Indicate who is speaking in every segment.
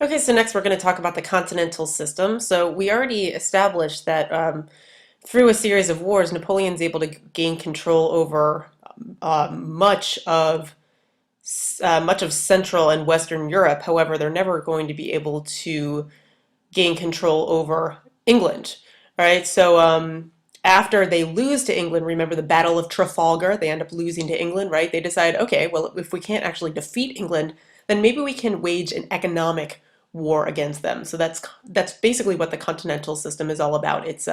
Speaker 1: Okay, so next we're going to talk about the continental system. So we already established that through a series of wars, Napoleon's able to gain control over much of much of Central and Western Europe. However, they're never going to be able to gain control over England. All right, so after they lose to England, remember the Battle of Trafalgar, they end up losing to England, right? They decide, okay, well, if we can't actually defeat England, then maybe we can wage an economic war against them. So that's basically what the continental system is all about. It's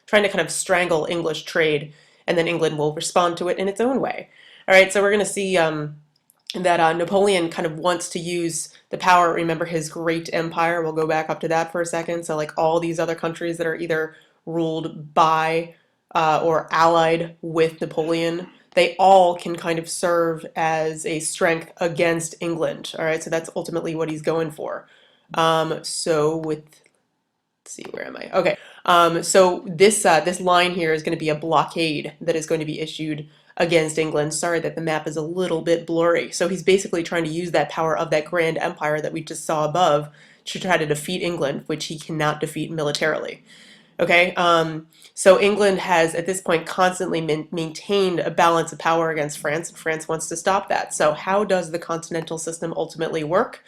Speaker 1: trying to kind of strangle English trade, and then England will respond to it in its own way. All right, so we're going to see that Napoleon kind of wants to use the power. Remember his great empire. We'll go back up to that for a second. So like all these other countries that are either ruled by or allied with Napoleon, they all can kind of serve as a strength against England. All right, so that's ultimately what he's going for. So with let's see, where am I? Okay. So this line here is going to be a blockade that is going to be issued against England. Sorry that the map is a little bit blurry. So he's basically trying to use that power of that grand empire that we just saw above to try to defeat England, which he cannot defeat militarily. Okay, so England has at this point constantly maintained a balance of power against France, and France wants to stop that. So how does the continental system ultimately work?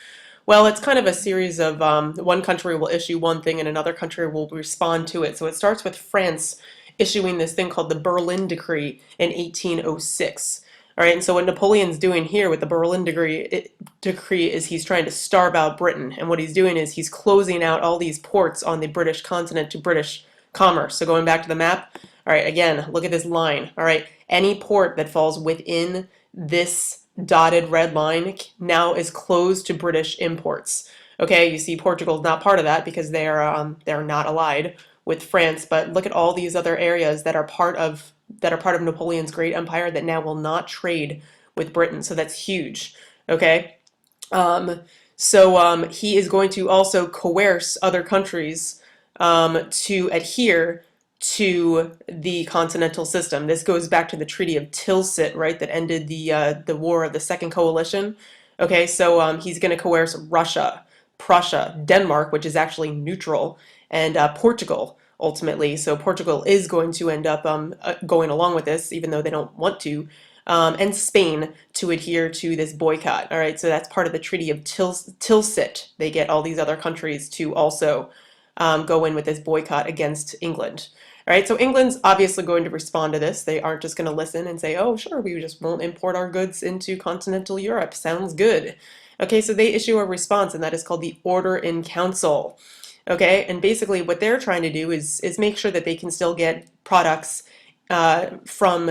Speaker 1: Well, it's kind of a series of one country will issue one thing and another country will respond to it. So it starts with France issuing this thing called the Berlin Decree in 1806. All right, and so what Napoleon's doing here with the decree is he's trying to starve out Britain. And what he's doing is he's closing out all these ports on the British continent to British commerce. So going back to the map, all right, again, look at this line. All right, any port that falls within this dotted red line now is closed to British imports. Okay, you see Portugal's not part of that because they're not allied with France, but look at all these other areas that are part of Napoleon's great empire that now will not trade with Britain. So that's huge. Okay, he is going to also coerce other countries to adhere to the continental system. This goes back to the Treaty of Tilsit, right, that ended the War of the Second Coalition. Okay, so he's going to coerce Russia, Prussia, Denmark, which is actually neutral, and Portugal ultimately. So Portugal is going to end up going along with this, even though they don't want to. And Spain to adhere to this boycott. All right, so that's part of the Treaty of Tilsit. They get all these other countries to also go in with this boycott against England. All right, so England's obviously going to respond to this. They aren't just going to listen and say, oh, sure, we just won't import our goods into continental Europe. Sounds good. Okay, so they issue a response, and that is called the Order in Council. Okay, and basically what they're trying to do is make sure that they can still get products from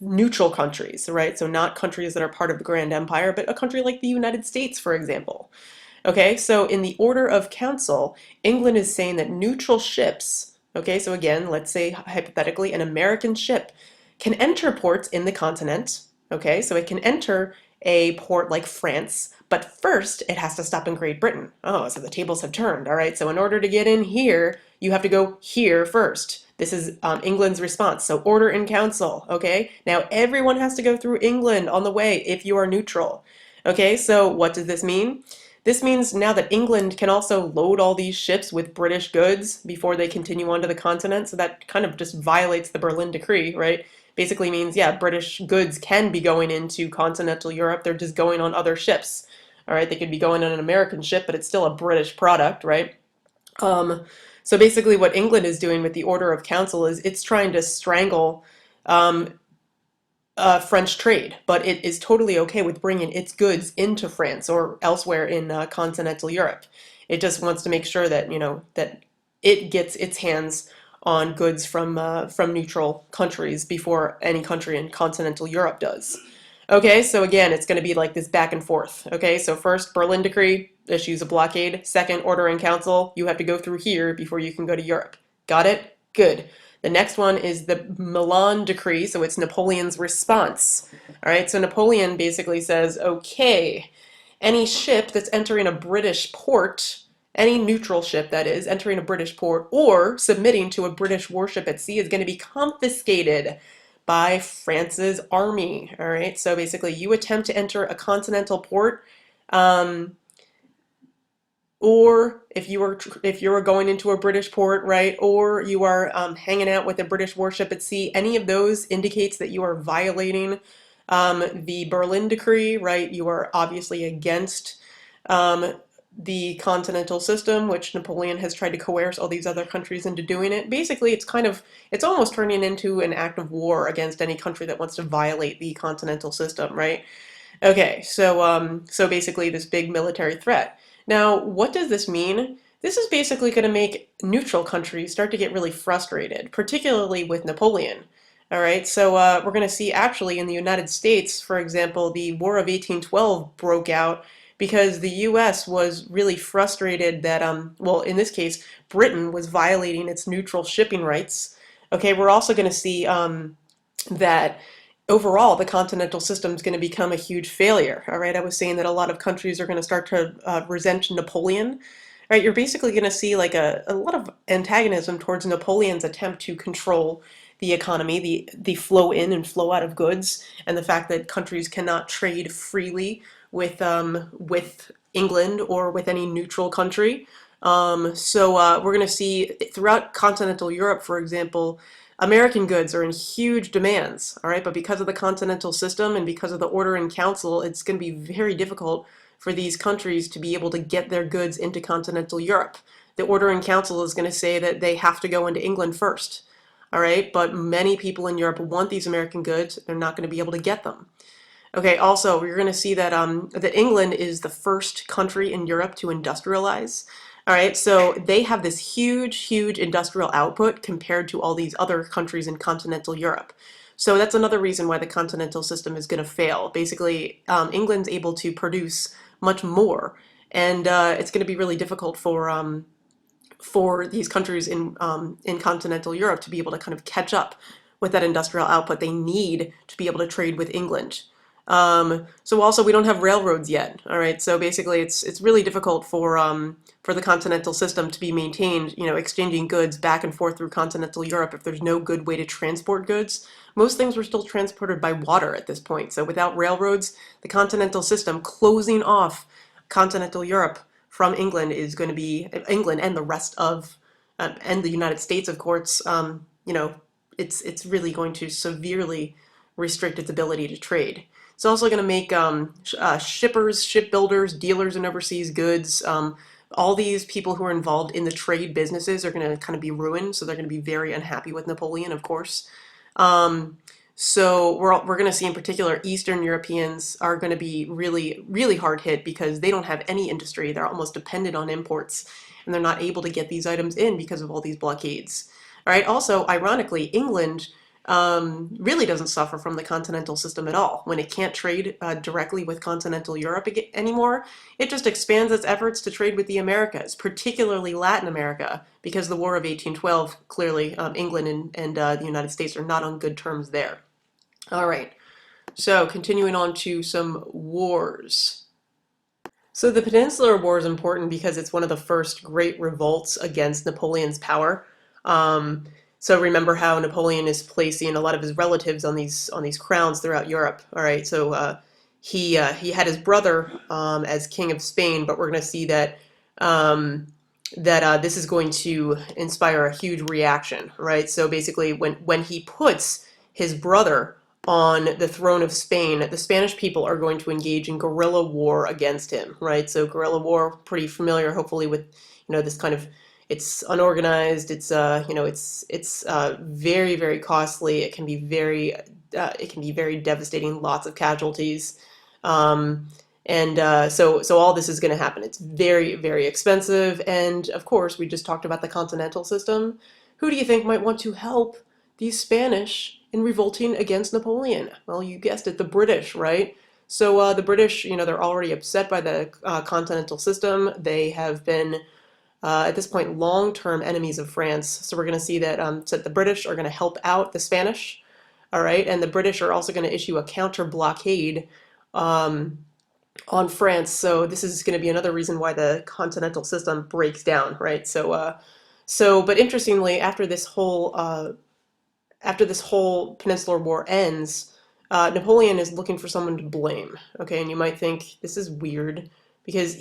Speaker 1: neutral countries, right? So not countries that are part of the Grand Empire, but a country like the United States, for example. Okay, so in the Order of Council, England is saying that neutral ships, okay, so again, let's say hypothetically an American ship can enter ports in the continent, okay, so it can enter a port like France, but first it has to stop in Great Britain. Oh, so the tables have turned, all right, so in order to get in here, you have to go here first. This is England's response. So order in council, okay? Now everyone has to go through England on the way if you are neutral. Okay, so what does this mean? This means now that England can also load all these ships with British goods before they continue onto the continent. So that kind of just violates the Berlin Decree, right? Basically means, yeah, British goods can be going into continental Europe. They're just going on other ships. All right, they could be going on an American ship, but it's still a British product, right? Um, so basically what England is doing with the Order of Council is it's trying to strangle um, French trade, but it is totally okay with bringing its goods into France or elsewhere in continental Europe. It just wants to make sure that, you know, that it gets its hands on goods from neutral countries before any country in continental Europe does. Okay, so again, it's going to be like this back and forth. Okay, so first, Berlin Decree issues a blockade. Second, Order in Council, you have to go through here before you can go to Europe. Got it? Good. The next one is the Milan Decree, so it's Napoleon's response. All right, so Napoleon basically says, okay, any ship that's entering a British port, any neutral ship that is, entering a British port or submitting to a British warship at sea is going to be confiscated by France's army. All right, so basically you attempt to enter a continental port, um, or if you were going into a British port, right, or you are hanging out with a British warship at sea, any of those indicates that you are violating the Berlin Decree, right? You are obviously against um, the continental system, which Napoleon has tried to coerce all these other countries into doing it. Basically, it's almost turning into an act of war against any country that wants to violate the continental system, right? Okay, so basically this big military threat. Now, what does this mean? This is basically going to make neutral countries start to get really frustrated, particularly with Napoleon. All right, so we're going to see actually in the United States, for example, the War of 1812 broke out because the US was really frustrated that, well, in this case, Britain was violating its neutral shipping rights. Okay, we're also going to see that overall the continental system is going to become a huge failure. All right, I was saying that a lot of countries are going to start to resent Napoleon. All right, you're basically going to see like a lot of antagonism towards Napoleon's attempt to control the economy, the flow in and flow out of goods, and the fact that countries cannot trade freely with England or with any neutral country. We're going to see throughout continental Europe, for example, American goods are in huge demands, all right, but because of the continental system and because of the Order in Council, it's going to be very difficult for these countries to be able to get their goods into continental Europe. The Order in Council is going to say that they have to go into England first, all right, but many people in Europe want these American goods. They're not going to be able to get them. Okay, also, you're going to see that England is the first country in Europe to industrialize. All right, so they have this huge, huge industrial output compared to all these other countries in continental Europe. So that's another reason why the continental system is going to fail. Basically, England's able to produce much more, and it's going to be really difficult for these countries in continental Europe to be able to kind of catch up with that industrial output they need to be able to trade with England. So also we don't have railroads yet. All right, so basically it's really difficult for the continental system to be maintained. You know, exchanging goods back and forth through continental Europe if there's no good way to transport goods. Most things were still transported by water at this point. So without railroads, the continental system closing off continental Europe from England is going to be England and the rest of and the United States, of course. It's really going to severely restrict its ability to trade. It's also going to make shippers, shipbuilders, dealers in overseas goods, all these people who are involved in the trade businesses are going to kind of be ruined. So they're going to be very unhappy with Napoleon, of course. Um, we're going to see in particular Eastern Europeans are going to be really, really hard hit because they don't have any industry. They're almost dependent on imports and they're not able to get these items in because of all these blockades. All right. Also, ironically, England really doesn't suffer from the continental system at all. When it can't trade directly with continental Europe anymore, it just expands its efforts to trade with the Americas, particularly Latin America, because the War of 1812, clearly England and the United States are not on good terms there. All right, so continuing on to some wars. So the Peninsular War is important because it's one of the first great revolts against Napoleon's power. Um, so remember how Napoleon is placing a lot of his relatives on these crowns throughout Europe. All right, so he had his brother as king of Spain, but we're going to see um, that this is going to inspire a huge reaction, right? So basically, when he puts his brother on the throne of Spain, the Spanish people are going to engage in guerrilla war against him, right? So guerrilla war, pretty familiar, hopefully, with this kind of it's unorganized. It's very very costly. It can be very devastating. Lots of casualties. Um, so all this is going to happen. It's very, very expensive. And of course, we just talked about the continental system. Who do you think might want to help these Spanish in revolting against Napoleon? Well, you guessed it, the British, right? So the British, they're already upset by the continental system. They have been, at this point, long-term enemies of France. So we're going to see that, so the British are going to help out the Spanish, all right? And the British are also going to issue a counter blockade um, on France. So this is going to be another reason why the continental system breaks down, right? But interestingly, after this whole Peninsular War ends, Napoleon is looking for someone to blame. Okay, and you might think this is weird because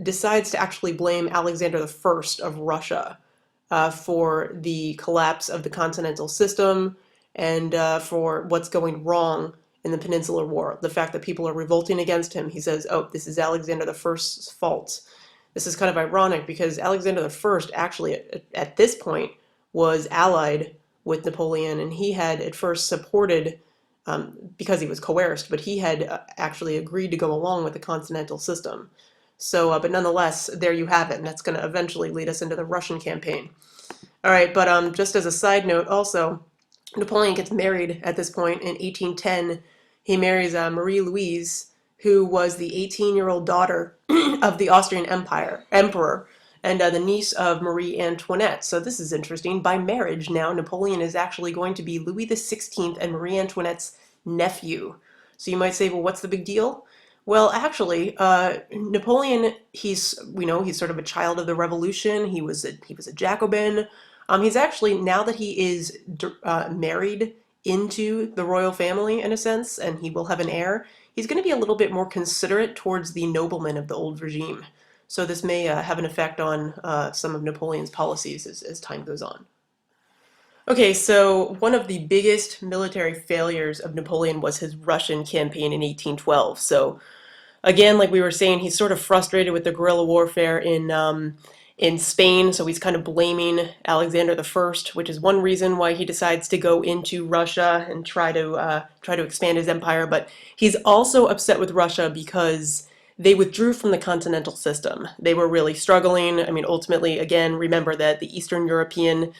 Speaker 1: decides to actually blame Alexander the First of Russia for the collapse of the continental system and for what's going wrong in the Peninsular War. The fact that people are revolting against him, he says, oh, this is Alexander the First's fault. This is kind of ironic because Alexander the First actually at this point was allied with Napoleon, and he had at first supported because he was coerced, but he had actually agreed to go along with the continental system. So, but nonetheless, there you have it, and that's going to eventually lead us into the Russian campaign. All right, but just as a side note, also, Napoleon gets married at this point in 1810. He marries Marie Louise, who was the 18-year-old daughter of the Austrian emperor, and the niece of Marie Antoinette. So this is interesting. By marriage now, Napoleon is actually going to be Louis XVI and Marie Antoinette's nephew. So you might say, well, what's the big deal? Well, actually, Napoleon, he's sort of a child of the Revolution. He was a Jacobin. He's actually, now that he is married into the royal family in a sense, and he will have an heir, he's going to be a little bit more considerate towards the noblemen of the old regime. So this may have an effect on some of Napoleon's policies as time goes on. Okay, so one of the biggest military failures of Napoleon was his Russian campaign in 1812. So again, like we were saying, he's sort of frustrated with the guerrilla warfare in Spain, so he's kind of blaming Alexander the First, which is one reason why he decides to go into Russia and try to expand his empire. But he's also upset with Russia because they withdrew from the continental system. They were really struggling. I mean, ultimately, again, remember that the Eastern European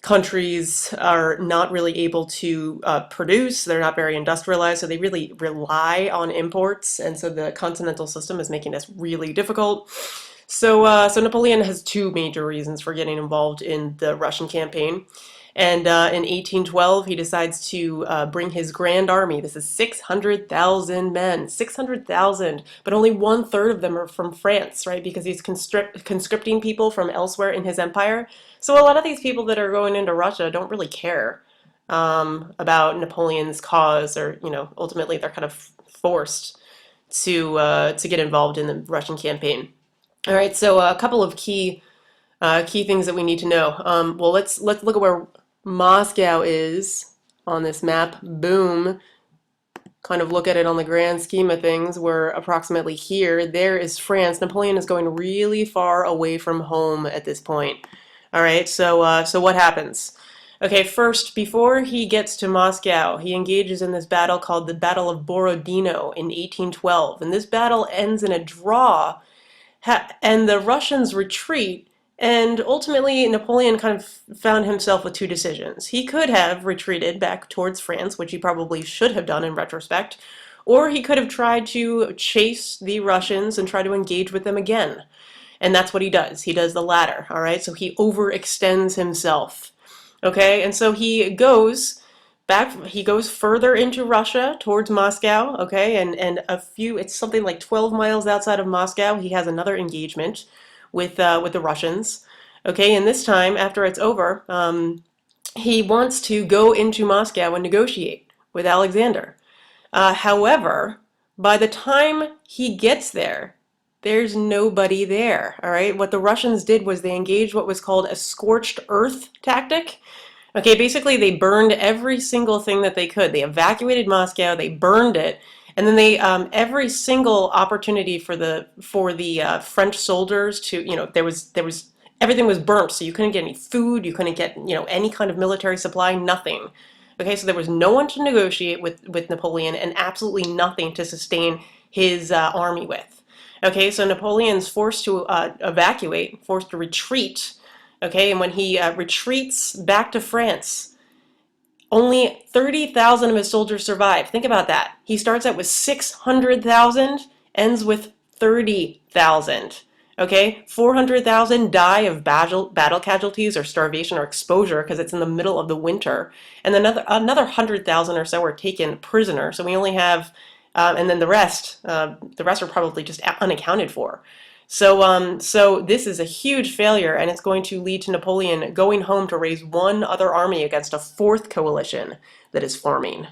Speaker 1: countries are not really able to produce. They're not very industrialized, so they really rely on imports, and so the continental system is making this really difficult. So Napoleon has two major reasons for getting involved in the Russian campaign. And in 1812, he decides to bring his grand army. This is 600,000 men, 600,000, but only 1/3 of them are from France, right? Because he's conscripting people from elsewhere in his empire. So a lot of these people that are going into Russia don't really care about Napoleon's cause, or ultimately they're kind of forced to get involved in the Russian campaign. All right, so a couple of key things that we need to know. Well, let's look at where Moscow is on this map. Boom. Kind of look at it on the grand scheme of things. We're approximately here. There is France. Napoleon is going really far away from home at this point. All right, so what happens? Okay, first, before he gets to Moscow, he engages in this battle called the Battle of Borodino in 1812. And this battle ends in a draw, and the Russians retreat. And ultimately, Napoleon kind of found himself with two decisions. He could have retreated back towards France, which he probably should have done in retrospect, or he could have tried to chase the Russians and try to engage with them again. And that's what he does. He does the latter, all right? So he overextends himself, okay? And so he goes further into Russia towards Moscow, okay? And it's something like 12 miles outside of Moscow, he has another engagement with the Russians, okay? And this time, after it's over, he wants to go into Moscow and negotiate with Alexander. However, by the time he gets there, there's nobody there, all right? What the Russians did was they engaged what was called a scorched earth tactic. Okay, basically they burned every single thing that they could. They evacuated Moscow, they burned it, and then they every single opportunity for the French soldiers to, there was everything was burnt, so you couldn't get any food, you couldn't get any kind of military supply, nothing. Okay, so there was no one to negotiate with Napoleon, and absolutely nothing to sustain his army with. Okay, so Napoleon's forced to evacuate, forced to retreat. Okay, and when he retreats back to France, only 30,000 of his soldiers survive. Think about that. He starts out with 600,000, ends with 30,000. Okay, 400,000 die of battle casualties or starvation or exposure because it's in the middle of the winter, and another 100,000 or so are taken prisoner. So we only have, and then the rest are probably just unaccounted for. So this is a huge failure, and it's going to lead to Napoleon going home to raise one other army against a fourth coalition that is forming.